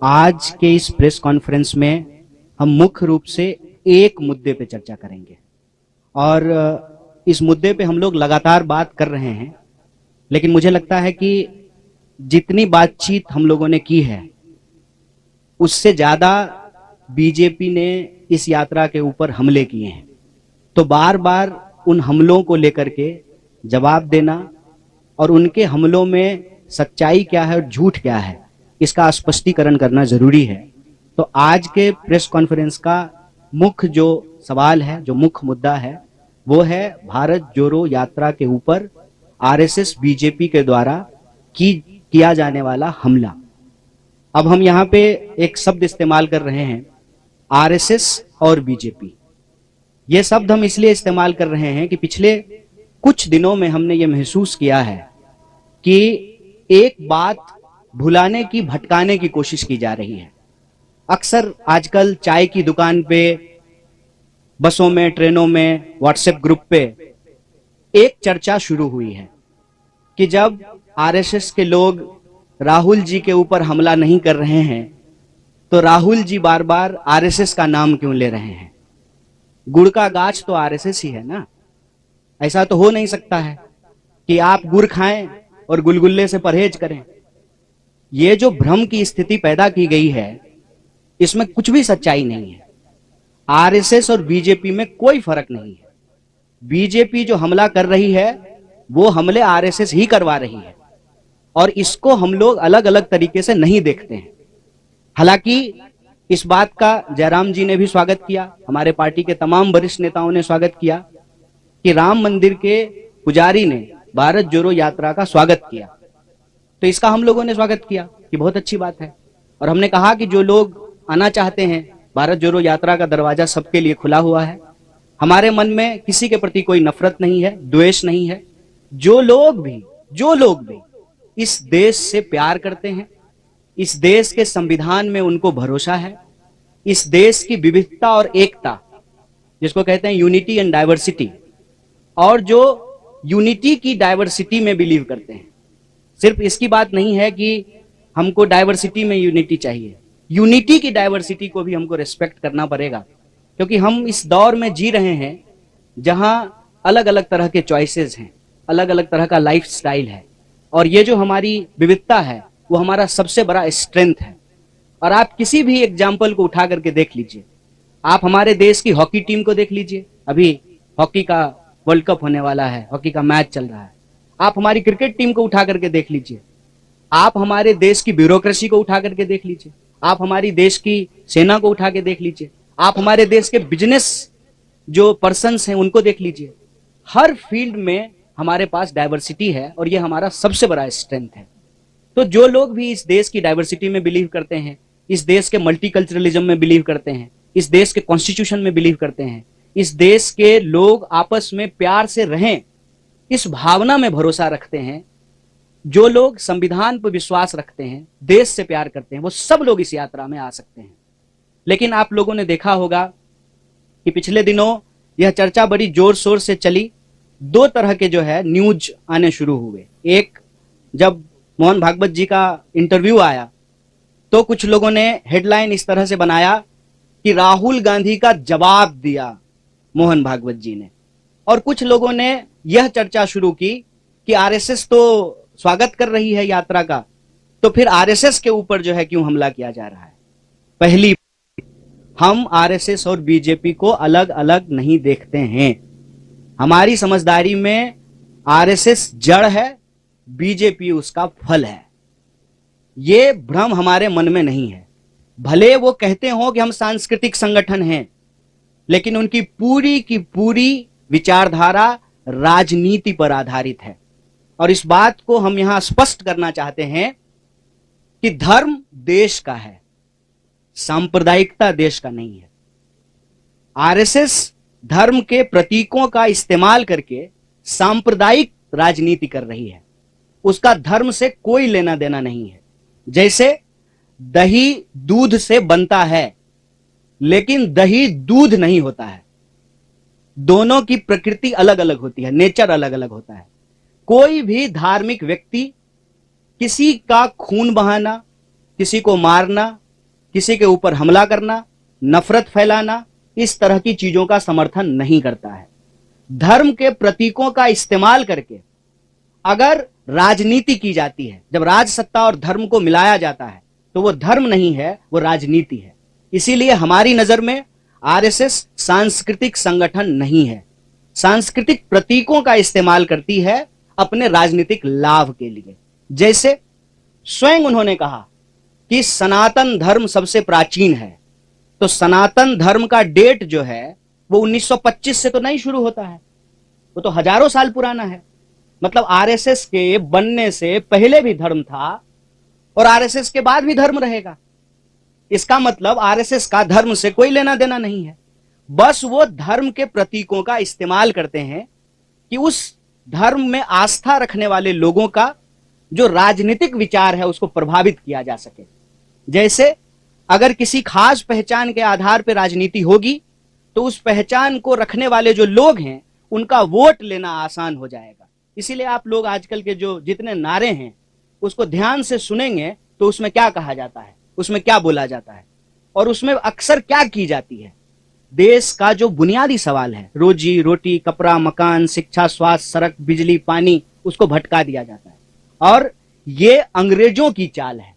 आज के इस प्रेस कॉन्फ्रेंस में हम मुख्य रूप से एक मुद्दे पे चर्चा करेंगे और इस मुद्दे पे हम लोग लगातार बात कर रहे हैं, लेकिन मुझे लगता है कि जितनी बातचीत हम लोगों ने की है उससे ज्यादा बीजेपी ने इस यात्रा के ऊपर हमले किए हैं। तो बार बार उन हमलों को लेकर के जवाब देना और उनके हमलों में सच्चाई क्या है और झूठ क्या है इसका स्पष्टीकरण करना जरूरी है। तो आज के प्रेस कॉन्फ्रेंस का मुख्य जो सवाल है, जो मुख्य मुद्दा है, वो है भारत जोड़ो यात्रा के ऊपर आरएसएस बीजेपी के द्वारा किया जाने वाला हमला। अब हम यहाँ पे एक शब्द इस्तेमाल कर रहे हैं, आरएसएस और बीजेपी। ये शब्द हम इसलिए इस्तेमाल कर रहे हैं कि पिछले कुछ दिनों में हमने ये महसूस किया है कि एक बात भुलाने की, भटकाने की कोशिश की जा रही है। अक्सर आजकल चाय की दुकान पे, बसों में, ट्रेनों में, व्हाट्सएप ग्रुप पे एक चर्चा शुरू हुई है कि जब आरएसएस के लोग राहुल जी के ऊपर हमला नहीं कर रहे हैं तो राहुल जी बार बार आरएसएस का नाम क्यों ले रहे हैं। गुड़ का गाछ तो आरएसएस ही है ना। ऐसा तो हो नहीं सकता है कि आप गुड़ खाएं और गुलगुल्ले से परहेज करें। ये जो भ्रम की स्थिति पैदा की गई है, इसमें कुछ भी सच्चाई नहीं है। आरएसएस और बीजेपी में कोई फर्क नहीं है। बीजेपी जो हमला कर रही है वो हमले आरएसएस ही करवा रही है और इसको हम लोग अलग अलग तरीके से नहीं देखते हैं। हालांकि इस बात का जयराम जी ने भी स्वागत किया, हमारे पार्टी के तमाम वरिष्ठ नेताओं ने स्वागत किया कि राम मंदिर के पुजारी ने भारत जोड़ो यात्रा का स्वागत किया। तो इसका हम लोगों ने स्वागत किया कि बहुत अच्छी बात है और हमने कहा कि जो लोग आना चाहते हैं, भारत जोड़ो यात्रा का दरवाजा सबके लिए खुला हुआ है। हमारे मन में किसी के प्रति कोई नफरत नहीं है, द्वेष नहीं है। जो लोग भी इस देश से प्यार करते हैं, इस देश के संविधान में उनको भरोसा है, इस देश की विविधता और एकता जिसको कहते हैं यूनिटी एंड डाइवर्सिटी, और जो यूनिटी की डाइवर्सिटी में बिलीव करते हैं। सिर्फ इसकी बात नहीं है कि हमको डाइवर्सिटी में यूनिटी चाहिए, यूनिटी की डाइवर्सिटी को भी हमको रिस्पेक्ट करना पड़ेगा, क्योंकि हम इस दौर में जी रहे हैं जहां अलग अलग तरह के चॉइसेस हैं, अलग अलग तरह का लाइफ स्टाइल है और ये जो हमारी विविधता है वो हमारा सबसे बड़ा स्ट्रेंथ है। और आप किसी भी एग्जाम्पल को उठा करके देख लीजिए। आप हमारे देश की हॉकी टीम को देख लीजिए, अभी हॉकी का वर्ल्ड कप होने वाला है, हॉकी का मैच चल रहा है। आप हमारी क्रिकेट टीम को उठा करके देख लीजिए, आप हमारे देश की ब्यूरोक्रेसी को उठा करके देख लीजिए, आप हमारी देश की सेना को उठा के देख लीजिए, आप हमारे देश के बिजनेस जो पर्सन्स हैं उनको देख लीजिए। हर फील्ड में हमारे पास डाइवर्सिटी है और ये हमारा सबसे बड़ा स्ट्रेंथ है। तो जो लोग भी इस देश की डाइवर्सिटी में बिलीव करते हैं, इस देश के मल्टीकल्चरलिज्म में बिलीव करते हैं, इस देश के कॉन्स्टिट्यूशन में बिलीव करते हैं, इस देश के लोग आपस में प्यार से रहें, इस भावना में भरोसा रखते हैं, जो लोग संविधान पर विश्वास रखते हैं, देश से प्यार करते हैं, वो सब लोग इस यात्रा में आ सकते हैं। लेकिन आप लोगों ने देखा होगा कि पिछले दिनों यह चर्चा बड़ी जोर शोर से चली। दो तरह के जो है न्यूज आने शुरू हुए। एक, जब मोहन भागवत जी का इंटरव्यू आया तो कुछ लोगों ने हेडलाइन इस तरह से बनाया कि राहुल गांधी का जवाब दिया मोहन भागवत जी ने, और कुछ लोगों ने यह चर्चा शुरू की कि आरएसएस तो स्वागत कर रही है यात्रा का, तो फिर आरएसएस के ऊपर जो है क्यों हमला किया जा रहा है। पहली, हम आरएसएस और बीजेपी को अलग अलग नहीं देखते हैं। हमारी समझदारी में आरएसएस जड़ है, बीजेपी उसका फल है। ये भ्रम हमारे मन में नहीं है। भले वो कहते हो कि हम सांस्कृतिक संगठन हैं, लेकिन उनकी पूरी की पूरी विचारधारा राजनीति पर आधारित है। और इस बात को हम यहां स्पष्ट करना चाहते हैं कि धर्म देश का है, सांप्रदायिकता देश का नहीं है। आरएसएस धर्म के प्रतीकों का इस्तेमाल करके सांप्रदायिक राजनीति कर रही है, उसका धर्म से कोई लेना देना नहीं है। जैसे दही दूध से बनता है, लेकिन दही दूध नहीं होता है। दोनों की प्रकृति अलग अलग होती है, नेचर अलग अलग होता है। कोई भी धार्मिक व्यक्ति किसी का खून बहाना, किसी को मारना, किसी के ऊपर हमला करना, नफरत फैलाना, इस तरह की चीजों का समर्थन नहीं करता है। धर्म के प्रतीकों का इस्तेमाल करके अगर राजनीति की जाती है, जब राज सत्ता और धर्म को मिलाया जाता है, तो वो धर्म नहीं है, वो राजनीति है। इसीलिए हमारी नजर में आरएसएस सांस्कृतिक संगठन नहीं है। सांस्कृतिक प्रतीकों का इस्तेमाल करती है अपने राजनीतिक लाभ के लिए। जैसे स्वयं उन्होंने कहा कि सनातन धर्म सबसे प्राचीन है, तो सनातन धर्म का डेट जो है वो 1925 से तो नहीं शुरू होता है, वो तो हजारों साल पुराना है। मतलब आरएसएस के बनने से पहले भी धर्म था और आरएसएस के बाद भी धर्म रहेगा। इसका मतलब आरएसएस का धर्म से कोई लेना देना नहीं है। बस वो धर्म के प्रतीकों का इस्तेमाल करते हैं कि उस धर्म में आस्था रखने वाले लोगों का जो राजनीतिक विचार है उसको प्रभावित किया जा सके। जैसे अगर किसी खास पहचान के आधार पर राजनीति होगी तो उस पहचान को रखने वाले जो लोग हैं उनका वोट लेना आसान हो जाएगा। इसीलिए आप लोग आजकल के जो जितने नारे हैं उसको ध्यान से सुनेंगे तो उसमें क्या कहा जाता है, उसमें क्या बोला जाता है और उसमें अक्सर क्या की जाती है। देश का जो बुनियादी सवाल है, रोजी रोटी, कपड़ा, मकान, शिक्षा, स्वास्थ्य, सड़क, बिजली, पानी, उसको भटका दिया जाता है। और ये अंग्रेजों की चाल है,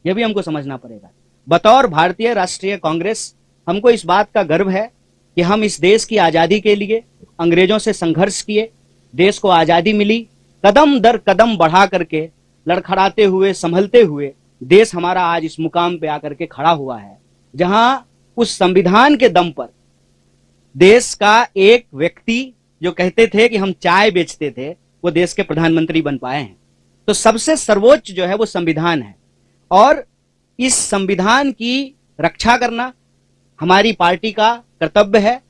यह भी हमको समझना पड़ेगा। बतौर भारतीय राष्ट्रीय कांग्रेस हमको इस बात का गर्व है कि हम इस देश की आजादी के लिए अंग्रेजों से संघर्ष किए, देश को आजादी मिली, कदम दर कदम बढ़ा करके, लड़खड़ाते हुए, संभलते हुए देश हमारा आज इस मुकाम पे आकर के खड़ा हुआ है, जहां उस संविधान के दम पर देश का एक व्यक्ति जो कहते थे कि हम चाय बेचते थे, वो देश के प्रधानमंत्री बन पाए हैं। तो सबसे सर्वोच्च जो है वो संविधान है और इस संविधान की रक्षा करना हमारी पार्टी का कर्तव्य है।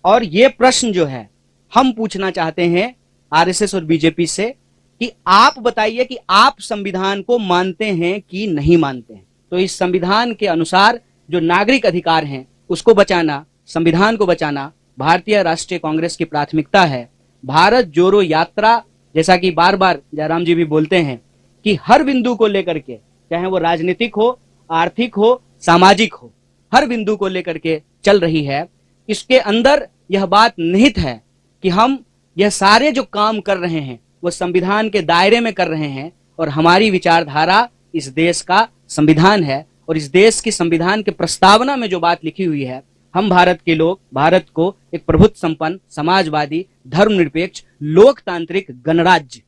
और ये प्रश्न जो है हम पूछना चाहते हैं आरएसएस और बीजेपी से कि आप बताइए कि आप संविधान को मानते हैं कि नहीं मानते हैं। तो इस संविधान के अनुसार जो नागरिक अधिकार हैं उसको बचाना, संविधान को बचाना भारतीय राष्ट्रीय कांग्रेस की प्राथमिकता है। भारत जोड़ो यात्रा, जैसा कि बार बार जयराम जी भी बोलते हैं कि हर बिंदु को लेकर के, चाहे वो राजनीतिक हो, आर्थिक हो, सामाजिक हो, हर बिंदु को लेकर के चल रही है। इसके अंदर यह बात निहित है कि हम यह सारे जो काम कर रहे हैं वो संविधान के दायरे में कर रहे हैं और हमारी विचारधारा इस देश का संविधान है। और इस देश की संविधान के प्रस्तावना में जो बात लिखी हुई है, हम भारत के लोग भारत को एक प्रभुत्व संपन्न, समाजवादी, धर्मनिरपेक्ष, लोकतांत्रिक गणराज्य,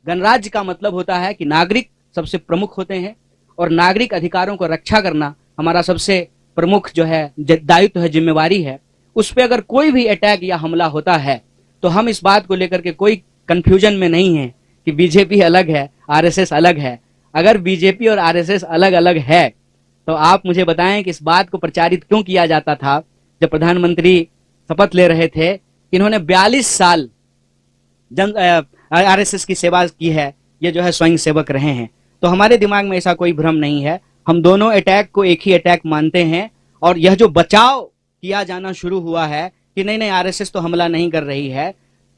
गणराज्य का मतलब होता है कि नागरिक सबसे प्रमुख होते हैं और नागरिक अधिकारों को रक्षा करना हमारा सबसे प्रमुख जो है दायित्व है, जिम्मेवारी है। उस पर अगर कोई भी अटैक या हमला होता है तो हम इस बात को लेकर के कोई कंफ्यूजन में नहीं है कि बीजेपी अलग है, आरएसएस अलग है। अगर बीजेपी और आरएसएस अलग अलग है तो आप मुझे बताएं कि इस बात को प्रचारित क्यों किया जाता था जब प्रधानमंत्री शपथ ले रहे थे कि इन्होंने 42 साल आरएसएस की सेवा की है, ये जो है स्वयं सेवक रहे हैं। तो हमारे दिमाग में ऐसा कोई भ्रम नहीं है, हम दोनों अटैक को एक ही अटैक मानते हैं। और यह जो बचाव किया जाना शुरू हुआ है कि नहीं नहीं आरएसएस तो हमला नहीं कर रही है,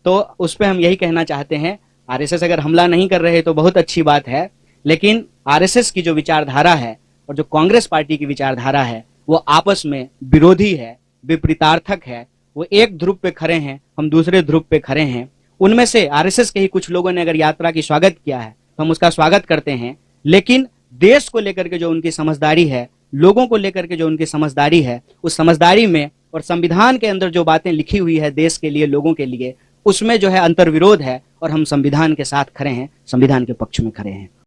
तो उस पर हम यही कहना चाहते हैं, आरएसएस अगर हमला नहीं कर रहे तो बहुत अच्छी बात है, लेकिन आरएसएस की जो विचारधारा है और जो कांग्रेस पार्टी की विचारधारा है वो आपस में विरोधी है, विपरीतार्थक है। वो एक ध्रुव पे खड़े हैं, हम दूसरे ध्रुव पे खड़े हैं। उनमें से आरएसएस के ही कुछ लोगों ने अगर यात्रा की स्वागत किया है तो हम उसका स्वागत करते हैं, लेकिन देश को लेकर के जो उनकी समझदारी है, लोगों को लेकर के जो उनकी समझदारी है, उस समझदारी में और संविधान के अंदर जो बातें लिखी हुई है देश के लिए, लोगों के लिए, उसमें जो है अंतर्विरोध है और हम संविधान के साथ खड़े हैं, संविधान के पक्ष में खड़े हैं।